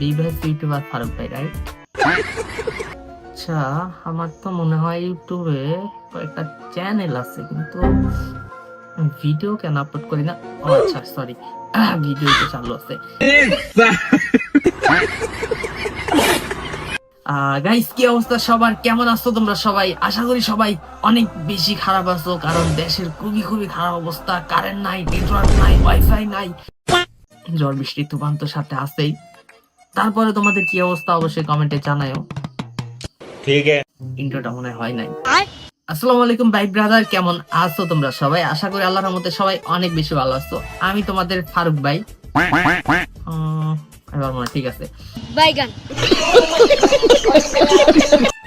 Bibhas YouTuber Faruk ভাই, right? আচ্ছা, আমার তো মনে হয় ইউটিউবে একটা চ্যানেল আছে, কিন্তু ভিডিও কেন আপলোড করি না? ও আচ্ছা, সরি, ভিডিও তো চালু আছে। গাইস, কি অবস্থা সবার? কেমন আছো তোমরা সবাই? আশা করি সবাই অনেক বেশি খারাপ আছো, কারণ দেশের খুবই খুবই খারাপ অবস্থা। কারেন্ট নাই, নেটওয়ার্ক নাই, ওয়াইফাই নাই, ঝড় বৃষ্টি তুফান তো সাথে আছেই। তারপরে তোমাদের কি অবস্থা অবশ্যই কমেন্টে জানাও। ঠিক আছে, ইন্ট্রোটা মনে হয় নাই। আসসালামু আলাইকুম ভাই ব্রাদার, কেমন আছো তোমরা সবাই? আশা করি আল্লাহর রহমতে সবাই অনেক বেশি ভালো আছো। আমি তোমাদের ফারুক ভাই। এবার মনে ঠিক আছে।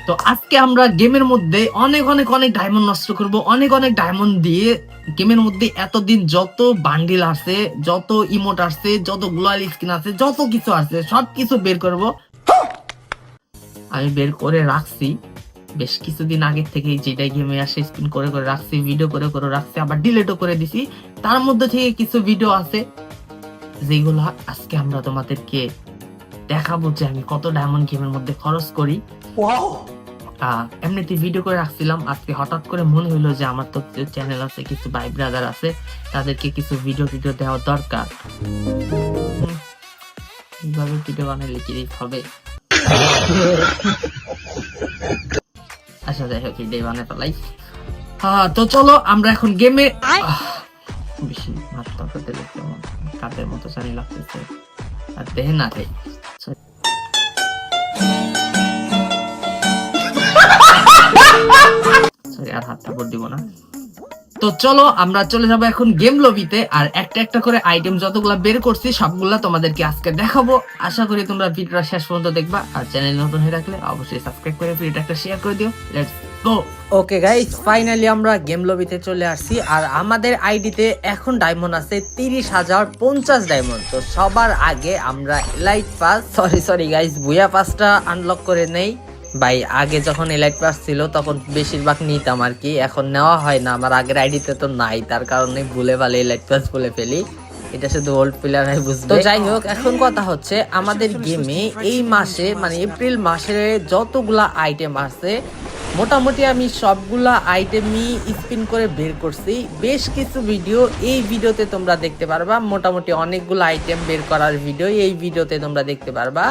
তো আজকে আমরা গেমের মধ্যে অনেক অনেক অনেক ডায়মন্ড নষ্ট করব, অনেক অনেক ডায়মন্ড দিয়ে গেমের মধ্যে এতদিন যত বান্ডিল আছে, যত ইমোট আছে, যত গ্লোয়াল স্কিন আছে, যত কিছু আছে সবকিছু বের করব। আমি বের করে রাখছি বেশ কিছুদিন আগে থেকে, যেটা গেমে আসে স্পিন করে করে রাখছি, ভিডিও করে করে রাখছি, আবার ডিলিটও করে দিছি। তার মধ্যে থেকে কিছু ভিডিও আছে যেগুলো আজকে আমরা তোমাদেরকে দেখাবো যে আমি কত ডায়মন্ড গেমের মধ্যে খরচ করি। এমনিতে ভিডিও করে রাখছিলাম, আজকে হঠাৎ করে মনে হলো যে আমার তো চ্যানেল আছে, কিছু ভাই ব্রাদার আছে, তাদেরকে কিছু ভিডিও দেওয়া দরকার। এইভাবে ভিডিও বানালে কি হবে? আচ্ছা, যাই হোক, ভিডিও বানাতে ফেলাই। তো চলো আমরা এখন গেমে বেশি মাত্রা করতে দেখতে কাদের মতো জানি লাগতেছে, আর দেহে না রে আর হাতটা ভর দিব না। তো চলো আমরা চলে যাবো এখন গেম লবিতে, আর একটা একটা করে আইটেম যতগুলা বের করছি সবগুলা তোমাদেরকে আজকে দেখাবো। আশা করি তোমরা ভিডিওটা শেষ পর্যন্ত দেখবা, আর চ্যানেল নতুন হয়ে রাখলে অবশ্যই সাবস্ক্রাইব করে ভিডিওটা একটা শেয়ার করে দিও। Let's go. Okay guys, finally আমরা গেম লবিতে চলে আসছি, আর আমাদের আইডিতে এখন ডায়মন্ড আছে 30,050 ডায়মন্ড। তো সবার আগে আমরা এলাইট পাস, সরি গাইস, বুয়া পাসটা আনলক করে নেই ভাই। আগে যখন এলাইট পাস ছিল তখন বেশিরভাগ নিতাম আর কি, এখন নেওয়া হয় না, আমার আগের আইডিতে তো নাই, তার কারণে ভুলে ভালে এলাইট পাস বলে ফেলি, এটা শুধু ওল্ড প্লেয়ারই বুঝবে। তো যাই হোক, এখন কথা হচ্ছে আমাদের গেমে এই মাসে মানে এপ্রিল মাসে যতগুলা আইটেম আছে মোটামুটি আমি সবগুলা আইটেমই স্পিন করে বের করছি। বেশ কিছু ভিডিও এই ভিডিওতে তোমরা দেখতে পারবা, মোটামুটি অনেকগুলো আইটেম বের করার ভিডিও এই ভিডিওতে তোমরা দেখতে পারবা।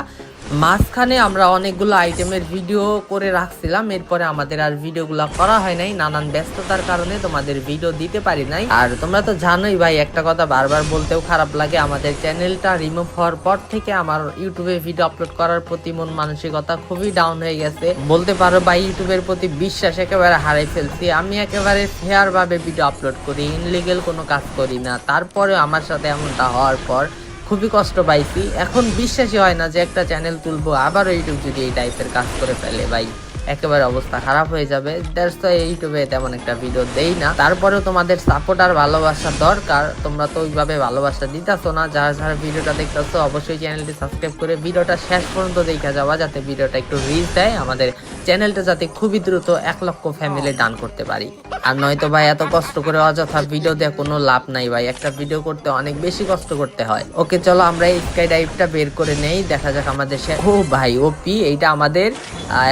মাঝখানে আমরা অনেকগুলো আইটেমের ভিডিও করে রাখছিলাম, এরপরে আমাদের আর ভিডিওগুলো করা হয় নাই, নানান ব্যস্ততার কারণে তোমাদের ভিডিও দিতে পারি নাই। আর তোমরা তো জানোই ভাই, একটা কথা বারবার বলতেও খারাপ লাগে, আমাদের চ্যানেলটা রিমুভ হওয়ার পর থেকে আমার ইউটিউবে ভিডিও আপলোড করার প্রতি মন মানসিকতা খুবই ডাউন হয়ে গেছে বলতে পারো ভাই। ইউটিউবের প্রতি বিশ্বাস একেবারে হারাই ফেলছি। আমি একেবারে ফেয়ার ভাবে ভিডিও আপলোড করি, ইনলিগেল কোনো কাজ করি না, তারপরে আমার সাথে এমনটা হওয়ার পর খুবই কষ্ট পাইছি। এখন বিশ্বাসই হয় না যে একটা চ্যানেল তুলবো, আবারও ইউটিউব যদি এই টাইপের কাজ করে ফেলে ভাই, একেবারে অবস্থা খারাপ হয়ে যাবে। দ্যাটস ওয়াই ইউটিউবে তেমন একটা ভিডিও দেই না। তারপরেও তোমাদের সাপোর্ট আর ভালোবাসা দরকার, তোমরা তো ওইভাবে ভালোবাসা দিতেছো না। যারা যারা ভিডিওটা দেখতেছো অবশ্যই চ্যানেলটি সাবস্ক্রাইব করে ভিডিওটা শেষ পর্যন্ত দেখা যাওয়া, যাতে ভিডিওটা একটু রিচ দেয়, আমাদের চ্যানেলটা যাতে খুবই দ্রুত 1 লক্ষ ফ্যামিলি ডান করতে পারি। আর নয়তো ভাই এত কষ্ট করে অযথা ভিডিও দিয়ে কোনো লাভ নাই ভাই, একটা ভিডিও করতে অনেক বেশি কষ্ট করতে হয়। ওকে চলো আমরা এই স্কাই ডাইভটা বের করে নেই, দেখা যাক আমাদের ও ভাই ওপি, এইটা আমাদের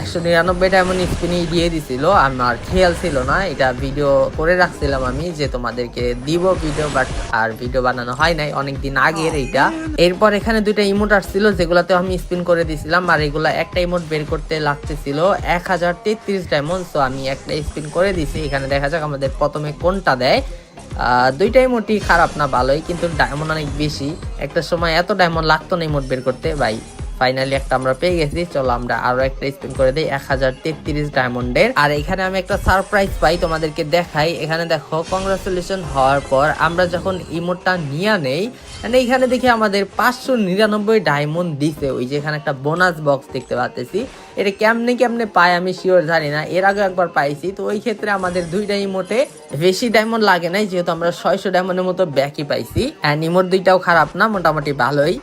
199 ডায়মন্ড স্পিনই দিয়ে দিছিল, আমার খেয়াল ছিল না, এটা ভিডিও করে রাখছিলাম আমি যে তোমাদেরকে দিব ভিডিও, বাট আর ভিডিও বানানো হয় নাই, অনেকদিন আগের এইটা। এরপর এখানে দুইটা ইমোট আসছিল যেগুলাতে আমি স্পিন করে দিছিলাম, আর এগুলা একটা ইমোট বের করতে লাগতেছিল 1033 ডায়মন্ড। সো আমি একটা স্পিন করে দিছি, এখানে দেখা যাক আমাদের প্রথমে কোনটা দেয়। দুইটা ইমোটই খারাপ না, ভালোই, কিন্তু ডায়মন্ড অনেক বেশি। একটা সময় এত ডায়মন্ড লাগতো না ইমোট বের করতে ভাই। ফাইনালি একটা আমরা পেয়ে গেছি, চলো আমরা আরো একটা স্পিন করে দিই 1033 ডায়মন্ডের। আর এখানে আমি একটা সারপ্রাইজ পাই, তোমাদেরকে দেখাই। এখানে দেখো কংগ্রাচুলেশন হওয়ার পর আমরা যখন ইমোটটা নিয়ে নেই, এখানে দেখি আমাদের 599 ডায়মন্ড দিছে। ওই যে এখানে একটা বোনাস বক্স দেখতে পাচ্ছি, এটা কেমনে পাই আমি শিওর জানি না, এর আগে একবার পাইছি। তো ওই ক্ষেত্রে আমাদের দুইটা ইমোটে বেশি ডায়মন্ড লাগে নাই, যেহেতু আমরা 600 ডায়মন্ডের মতো ব্যাকই পাইছি। অ্যান্ড ইমোট দুইটাও খারাপ না, মোটামুটি ভালোই।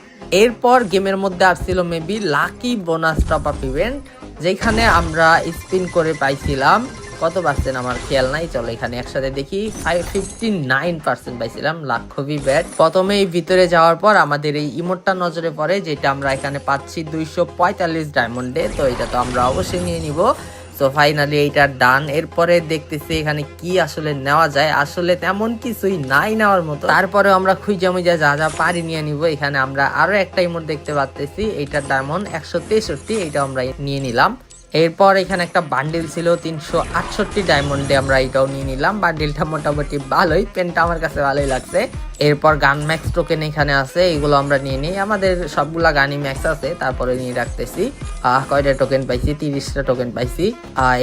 এরপর গেমের মধ্যে আসছিল maybe lucky bonus top up event, যেখানে আমরা স্পিন করে পাইছিলাম কত পার্সেন্ট আমার খেয়াল নাই, চলো এখানে একসাথে দেখি। 59% পাইছিলাম, লাখ খুবই ব্যাড। প্রথমে এই ভিতরে যাওয়ার পর আমাদের এই ইমোটটা নজরে পড়ে, যেটা আমরা এখানে পাচ্ছি 245 ডায়মন্ডে। তো এটা তো আমরা অবশ্যই নিয়ে নিব। সো ফাইনালি এইটা ডান। এরপরে দেখতেছি এখানে কি আসলে নেওয়া যায়, আসলে তেমন কিছুই নাই নেওয়ার মতো। তারপরে আমরা খুঁজে মুজে যা যা পারি নিয়ে নিব। এখানে আমরা আরো একটা ইমোট দেখতে পাচ্ছি, এইটার ডায়মন্ড 163, এটা আমরা নিয়ে নিলাম। এরপর এখানে একটা বান্ডিল ছিল 368 ডায়মন্ডে, আমরা এটাও নিয়ে নিলাম। বান্ডিলটা মোটামুটি ভালোই, পেনটা আমার কাছে ভালোই লাগছে। এরপর গান ম্যাক্স টোকেন এখানে আছে, এগুলো আমরা নিয়ে নিই। আমাদের সবগুলা গানই ম্যাক্স আছে, তারপরে নিয়ে রাখতেছি। কয়টা টোকেন পাইছি? 30টা টোকেন পাইছি।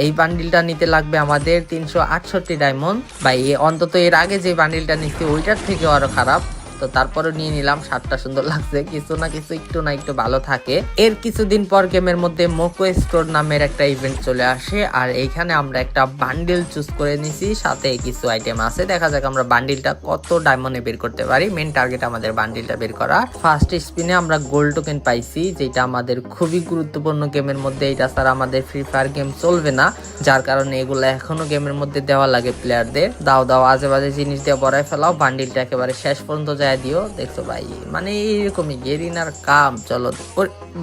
এই বান্ডিলটা নিতে লাগবে আমাদের 368 ডায়মন্ড। ভাই অন্তত এর আগে যে বান্ডিলটা নিচ্ছি ওইটার থেকে আরো খারাপ। তো তারপরে নিয়ে নিলাম, শার্টটা সুন্দর লাগছে, কিছু না কিছু একটু না একটু ভালো থাকে। এর কিছুদিন পর গেমের মধ্যে মোকো স্টোর নামের একটা ইভেন্ট চলে আসে, আর এইখানে আমরা একটা বান্ডিল চুজ করে নিছি, সাথে কিছু আইটেম আছে। দেখা যাক আমরা বান্ডিলটা কত ডায়মন্ডে বের করতে পারি। মেন টার্গেট আমাদের বান্ডিলটা বের করা। ফার্স্ট স্পিনে আমরা গোল্ড টোকেন পাইছি, যেটা আমাদের খুবই গুরুত্বপূর্ণ গেমের মধ্যে। এটা ছাড়া আমাদের ফ্রি ফায়ার গেম চলবে না, যার কারণে এগুলো এখনো গেমের মধ্যে দেওয়া লাগে প্লেয়ারদের। দাও দাও, আজে বাজে জিনিস দিয়ে ভরাই ফেলাও, বান্ডিলটা একেবারে শেষ পর্যন্ত যায় দিও। দেখছো ভাই, মানে এইরকমই গেরিনার কাম। চলো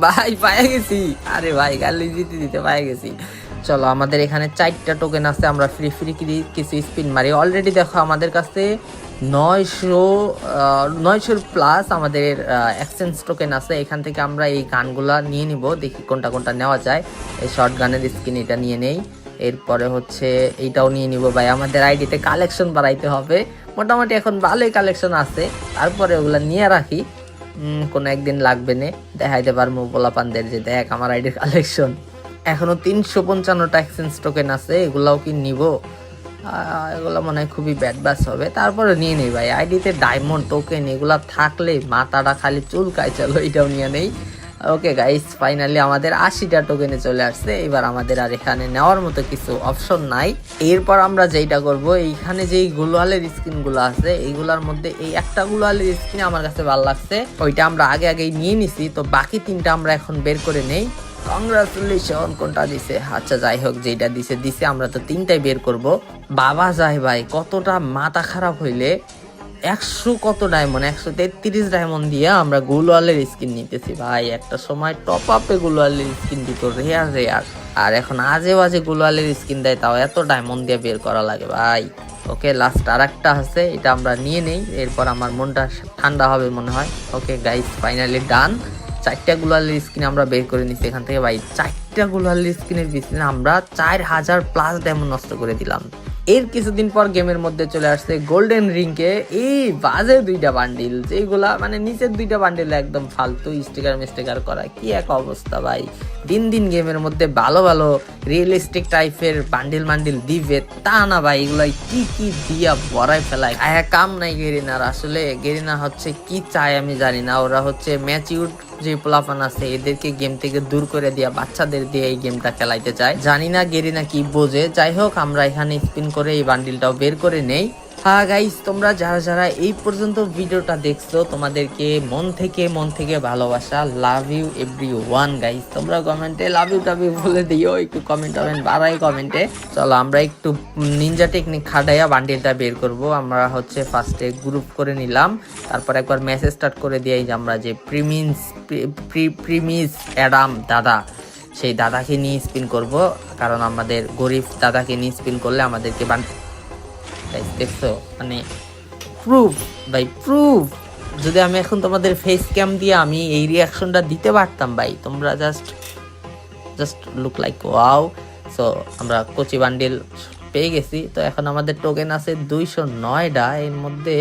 ভাই, পায়ে গেছি। আরে ভাই, গালি দিতে দিতে পায়ে গেছি। চলো আমাদের এখানে 4টা টোকেন আছে, আমরা ফ্রি ফ্রি কিছু স্পিন মারি। অলরেডি দেখো আমাদের কাছে 900 প্লাস আমাদের এক্সচেঞ্জ টোকেন আছে। এখান থেকে আমরা এই গানগুলা নিয়ে নিব, দেখি কোনটা কোনটা নেওয়া যায়। এই শর্ট গানের স্কিন এটা নিয়ে নেই। এরপরে হচ্ছে এইটাও নিয়ে নিব। ভাই আমাদের আইডিতে কালেকশন বাড়াইতে হবে, মোটামুটি এখন ভালোই কালেকশন আছে। তারপরে ওগুলা নিয়ে রাখি, কোনো একদিন লাগবে না, দেখাইতে পারবো পোলাপানদের যে দেখ আমার আইডির কালেকশন। এখনো 355টা এক্সচেঞ্জ টোকেন আছে, এগুলাও কি নিব? এগুলো মনে হয় খুবই ব্যাড ব্যাস হবে, তারপরে নিয়ে নেই। ভাই আইডিতে ডায়মন্ড টোকেন এগুলা থাকলে মাথাটা খালি চুলকায়। চলো এটাও নিয়ে নেই। ওকে গাইস, ফাইনালি আমাদের 80টা টোকেনে চলে আসছে। এবার আমাদের আর এখানে নেওয়ার মতো কিছু অপশন নাই। এরপর আমরা যেটা করব, এইখানে যেই গ্লোয়ালের স্কিন গুলো আছে, এইগুলার মধ্যে এই একটা গ্লোয়ালের স্কিন আমার কাছে ভালো লাগছে, ওইটা আমরা আগে আগেই নিয়ে নিছি। তো বাকি 3টা আমরা এখন বের করে নেই। কংগ্রাচুলেশন, কোনটা দিছে? আচ্ছা যাই হোক, যেটা দিছে আমরা তো 3টাই বের করব। বাবা যায় ভাই, কতটা মাথা খারাপ হইলে 100 কত ডায়মন্ড, 133 ডায়মন্ড দিয়ে আমরা গুলওয়ালের স্কিন নিতেছি। ভাই একটা সময় টপ আপে গুলওয়ালের স্কিন দিত রেয়ার রেয়ার, আর এখন আজে বাজে গুলওয়ালের স্কিন দেয়, তাও এত ডায়মন্ড দিয়ে বের করা লাগে ভাই। ওকে, লাস্ট আর একটা আছে, এটা আমরা নিয়ে নেই, এরপর আমার মনটা ঠান্ডা হবে মনে হয়। ওকে গাইস, ফাইনালি ডান। 4টা গুলওয়ালের স্কিন আমরা বের করে নিচ্ছি এখান থেকে। ভাই 4টা গুলওয়ালের স্কিনের পিছনে আমরা 4000 প্লাস ডায়মন্ড নষ্ট করে দিলাম। এর কিছুদিন পর গেমের মধ্যে চলে আসছে গোল্ডেন রিংকে এই বাজে 2টা বান্ডিল, যেগুলা মানে নিচের 2টা বান্ডিল একদম ফালতু স্টিকার মিস্টিকার করা। কি এক অবস্থা ভাই, দিন দিন গেমের মধ্যে ভালো ভালো রিয়েলিস্টিক টাইপের বান্ডিল দিবে তা না ভাই, এগুলো কি কি দিয়া ভরাই ফেলায়। কাম নাই গেরিনার। আসলে গেরিনা হচ্ছে কি চায় আমি জানি না, ওরা হচ্ছে ম্যাচিউর যে পোলাপান আছে এদেরকে গেম থেকে দূর করে দিয়া বাচ্চাদের দিয়ে এই গেমটা খেলাইতে চায়। জানি না গেরিনা কি বোঝে। যাই হোক, আমরা এখানে স্পিন করে এই বান্ডিলটাও বের করে নেই। হ্যাঁ গাইস, তোমরা যারা যারা এই পর্যন্ত ভিডিওটা দেখছো, তোমাদেরকে মন থেকে ভালোবাসা। Love you everyone guys. তোমরা কমেন্টে লাভ ইউ বলে দিও, একটু কমেন্ট বাড়াই কমেন্টে। চলো আমরা একটু নিনজা টেকনিক খাটাইয়া বান্ডিলটা বের করব। আমরা হচ্ছে ফার্স্টে গ্রুপ করে নিলাম, তারপর একবার মেসেজ স্টার্ট করে দিই যে আমরা যে প্রিমিস অ্যাডাম দাদা, সেই দাদাকে নিয়ে স্পিন করব, কারণ আমাদের গরিব দাদাকে নিয়ে স্পিন করলে আমাদেরকে দেখছো মানে প্রুফ ভাই, প্রুফ। যদি আমি এখন তোমাদের ফেস ক্যাম দিয়ে আমি এই রিয়াকশনটা দিতে পারতাম ভাই, তোমরা just look like wow. So আমরা কোচি বান্ডিল পেয়ে গেছি। তো এখন আমাদের টোকেন আছে 209টা। এর মধ্যে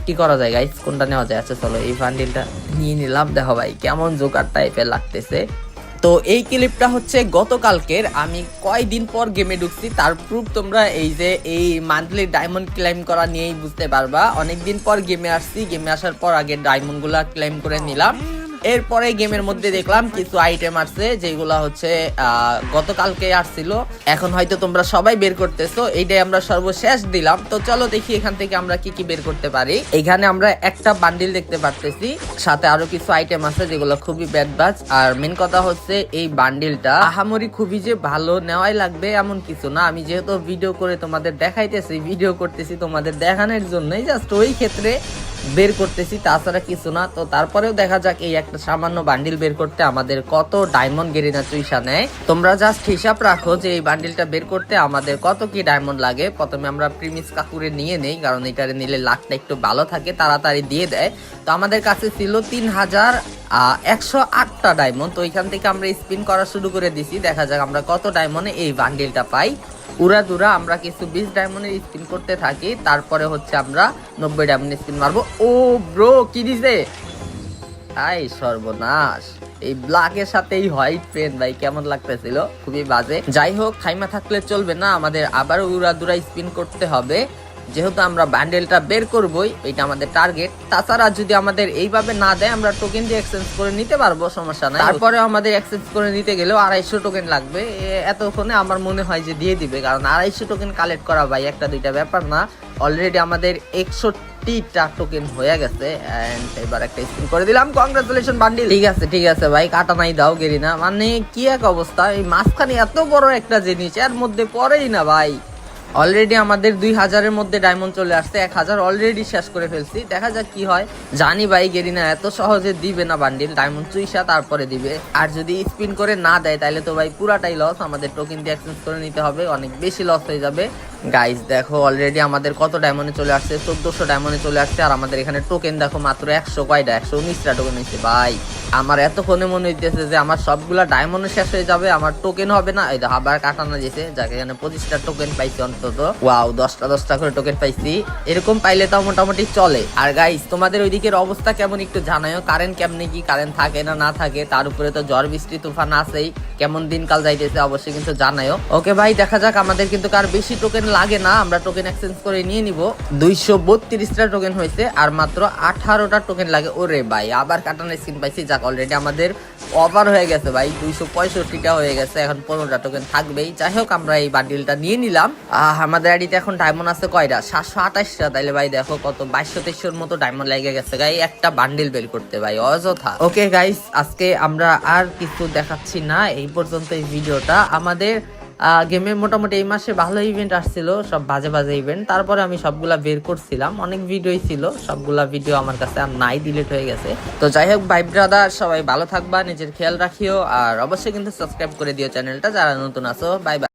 কি করা যায় গাইস, কোনটা নেওয়া যায়? আচ্ছা চলো এই বান্ডিলটা নিয়ে নিলাম। দেখো ভাই কেমন জোকার টাইপের লাগতেছে। তো এই ক্লিপটা হচ্ছে গতকালকের, আমি কয়দিন পর গেমে ঢুকছি তার প্রুফ তোমরা এই যে এই মান্থলি ডায়মন্ড ক্লেম করা নিয়েই বুঝতে পারবা। অনেকদিন পর গেমে আসছি, গেমে আসার পর আগে ডায়মন্ড গুলা ক্লেম করে নিলাম। এরপরে গেমের মধ্যে দেখলাম কিছু আইটেম আছে যেগুলা হচ্ছে গতকালকে আসছিল, এখন হয়তো তোমরা সবাই বের করতেছো, এইটাই আমরা সর্বশেষ দিলাম। তো চলো দেখি এখান থেকে আমরা কি কি বের করতে পারি। এখানে আমরা একটা বান্ডিল দেখতে পারতেছি, সাথে আরো কিছু আইটেম আছে যেগুলো খুবই ব্যাড বাজ। আর মেন কথা হচ্ছে এই বান্ডিলটা আহামরি খুবই যে ভালো নেওয়াই লাগবে এমন কিছু না। আমি যেহেতু ভিডিও করে তোমাদের দেখাইতেছি, ভিডিও করতেছি তোমাদের দেখানোর জন্যই, জাস্ট ওই ক্ষেত্রে বের করতেছি, তাছাড়া কিছু না। তো তারপরেও দেখা যাক এই একটা সামান্য বান্ডিল বের করতে আমাদের কত ডায়মন্ড গেরিনা চুইসা নেয়। তোমরা জাস্ট হিসাব রাখো যে এই বান্ডিলটা বের করতে আমাদের কত কি ডায়মন্ড লাগে। প্রথমে আমরা প্রিমিস কাকুরে নিয়ে নেই, কারণ এটারে নিলে লাখটা একটু ভালো থাকে, তাড়াতাড়ি দিয়ে দেয়। তো আমাদের কাছে ছিল 3108টা ডায়মন্ড। তো এখান থেকে আমরা স্পিন করা শুরু করে দিছি, দেখা যাক আমরা কত ডায়মন্ডে এই বান্ডিলটা পাই। উড়াদুরা আমরা কিছু 20 ডায়মন্ডের স্পিন করতে থাকি, তারপরে হচ্ছে আমরা 90 ডায়মন্ডের স্পিন মারবো। ও ব্রো কি দিছে, আই সর্বনাশ! এই ব্ল্যাকের সাথে এই হোয়াইট পেন ভাই কেমন লাগতেছিল, খুবই বাজে। যাই হোক, খাইমা থাকলে চলবে না, আমাদের আবার উড়াদুরা স্পিন করতে হবে, যেহেতু আমরা বান্ডেলটা বের করবই, এটা আমাদের টার্গেট। তাছাড়া যদি আমাদের এইভাবে না দেয় আমরা টোকেন দিয়ে এক্সচেঞ্জ করে নিতে পারবো, সমস্যা নাই। তারপরে আমাদের এক্সচেঞ্জ করে নিতে গেলেও 250 টোকেন লাগবে। এতক্ষণে আমার মনে হয় যে দিয়ে দিবে, কারণ 250 টোকেন কালেক্ট করা ভাই একটা দুইটা ব্যাপার না। অলরেডি আমাদের 61টা টোকেন হয়ে গেছে। এন্ড এবার একটা স্পিন করে দিলাম, কংগ্রাচুলেশন বান্ডিল। ঠিক আছে ভাই, কাটা নাই দাও গেরিনা। মানে কি এক অবস্থা, এই মাঝখানে এত বড় একটা জিনিস এর মধ্যে পড়েই না ভাই। অলরেডি আমাদের 2000-এর মধ্যে ডায়মন্ড চলে আসছে, 1000 অলরেডি শেষ করে ফেলছি। দেখা যাক কি হয়। জানি ভাই গেরিনা এত সহজে দিবে না বান্ডিল, ডায়মন্ড চুইসা তারপরে দিবে। আর যদি স্পিন করে না দেয় তাহলে তো ভাই পুরাটাই লস, আমাদের টোকেন দিয়ে এক্সচেঞ্জ করে নিতে হবে, অনেক বেশি লস হয়ে যাবে। গাইস দেখো অলরেডি আমাদের কত ডায়মন্ডে চলে আসছে, 1400 ডায়মন্ডে চলে আসছে। আর আমাদের এখানে টোকেন দেখো মাত্র 119টা টোকেন হয়েছে। ভাই আমার এতক্ষণে মনে হইতেছে যে আমার সবগুলা ডায়মন্ড শেষ হয়ে যাবে, আমার টোকেন হবে না। এই দেখো আবার কাটানো যেছে, যাকে এখানে 25টা টোকেন পাইছি অন্তত। ওয়াও, 10টা করে টোকেন পাইছি। এরকম পাইলে তাও মোটামুটি চলে। আর গাইস তোমাদের ওইদিকের অবস্থা কেমন একটু জানাও, কারেন্ট কেমনে কি, কারেন্ট থাকে না থাকে, তার উপরে তো ঝড় বৃষ্টি তুফান আছেই, কেমন দিনকাল যাইতেছে অবশ্যই কিন্তু জানাও। ওকে ভাই, দেখা যাক, আমাদের কিন্তু কার বেশি টোকেন লাগে না, আমরা টোকেন এক্সচেঞ্জ করে নিয়ে নিব। 232টা টোকেন হয়েছে আর মাত্র 18টা টোকেন লাগে। ওরে ভাই আবার কাটানোর স্কিন পাইছি, যাক অলরেডি আমাদের ওভার হয়ে গেছে ভাই, 265টা হয়ে গেছে, এখন 15টা টোকেন থাকবেই। যাই হোক আমরা এই বান্ডিলটা নিয়ে নিলাম। আমাদের আইডিতে এখন ডায়মন্ড আছে কয়টা, 728টা। তাইলে ভাই দেখো কত 2200-2300-র মতো ডায়মন্ড লেগে গেছে গাই একটা বান্ডিল বের করতে ভাই, অযথা। ওকে গাইস, আজকে আমরা আর কিছু দেখাচ্ছি না, এই পর্যন্ত এই ভিডিওটা। আমাদের গেমে মোটামুটি এই মাসে ভালো ইভেন্ট আসছিল, সব বাজে বাজে ইভেন্ট, তারপরে আমি সবগুলা বের করছিলাম, অনেক ভিডিওই ছিল, সবগুলা ভিডিও আমার কাছে আর নাই, ডিলিট হয়ে গেছে। তো যাই হোক ভাই ব্রাদার, সবাই ভালো থাকবা, নিজের খেয়াল রাখিও, আর অবশ্যই কিন্তু সাবস্ক্রাইব করে দিও চ্যানেলটা যারা নতুন আছো। Bye bye.